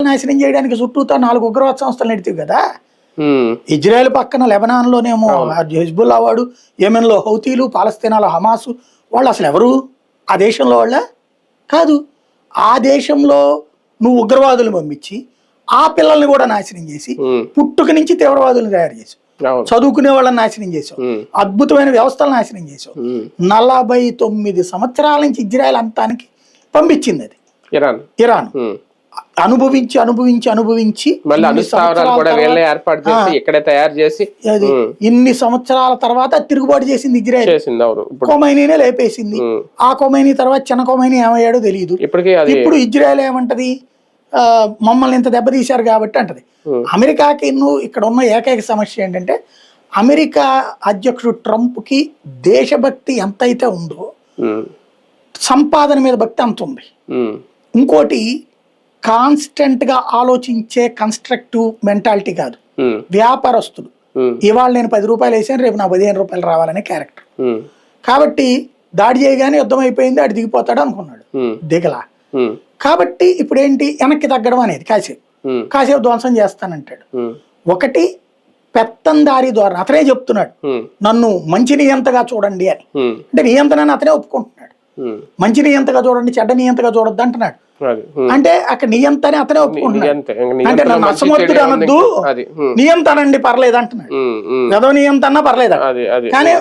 నాశనం చేయడానికి చుట్టూతో 4 ఉగ్రవాద సంస్థలు నడితే కదా. ఇజ్రాయెల్ పక్కన లెబనాన్లోనేమో హెజ్బుల్లా వాడు, యెమెన్లో హౌతీలు, పాలస్తీనాలో హమాసు. వాళ్ళు అసలు ఎవరు? ఆ దేశంలో వాళ్ళ కాదు. ఆ దేశంలో నువ్వు ఉగ్రవాదులు పంపించి ఆ పిల్లల్ని కూడా నాశనం చేసి పుట్టుక నుంచి తీవ్రవాదులను తయారు చేసావు, చదువుకునే వాళ్ళని నాశనం చేసావు, అద్భుతమైన వ్యవస్థలు నాశనం చేసావు. 49 సంవత్సరాల నుంచి ఇజ్రాయెల్ అంతానికి పంపించింది అది ఇరాన్. అనుభవించి ఇన్ని సంవత్సరాల తర్వాత తిరుగుబాటు చేసింది ఇజ్రాయెల్. కొమైనీనే లేపేసింది. ఆ కొమైనీ తర్వాత చిన్న కొమైనీ ఏమయ్యాడో తెలియదు. ఇప్పుడు ఇజ్రాయెల్ ఏమంటది, మమ్మల్ని ఇంత దెబ్బతీశారు కాబట్టి అంటది. అమెరికాకి ఇక్కడ ఉన్న ఏకైక సమస్య ఏంటంటే, అమెరికా అధ్యక్షుడు ట్రంప్ కి దేశభక్తి ఎంతైతే ఉందో సంపాదన మీద భక్తి అంత ఉంది. ఇంకోటి, కాన్స్టెంట్ గా ఆలోచించే కన్స్ట్రక్టివ్ మెంటాలిటీ కాదు. వ్యాపారస్తుడు, ఇవాళ నేను 10 రూపాయలు వేసాను, రేపు నా 15 రూపాయలు రావాలనే క్యారెక్టర్. కాబట్టి దాడి చేయగానే యుద్ధం అయిపోయింది, ఆడు దిగిపోతాడు అనుకున్నాడు, దిగలా. కాబట్టి ఇప్పుడు ఏంటి, వెనక్కి తగ్గడం అనేది. కాసేపు ధ్వంసం చేస్తానంటాడు. ఒకటి పెత్తందారీ ద్వారా అతనే చెప్తున్నాడు, నన్ను మంచి నియంతగా చూడండి అని. అంటే నియంత్రణని అతనే ఒప్పుకుంటున్నాడు. మంచి నియంతగా చూడండి, చెడ్డ నియంతగా చూడొద్దు అంటున్నాడు. అంటే అక్కడ నియంతని అతనే ఒప్పుకుంటున్నాడు. అంటే నన్ను అసమర్థుడు అనొద్దు, నియంతనండి పర్లేదు అంటున్నాడు. ఏదో నియంత అన్నా పర్లేదు, కానీ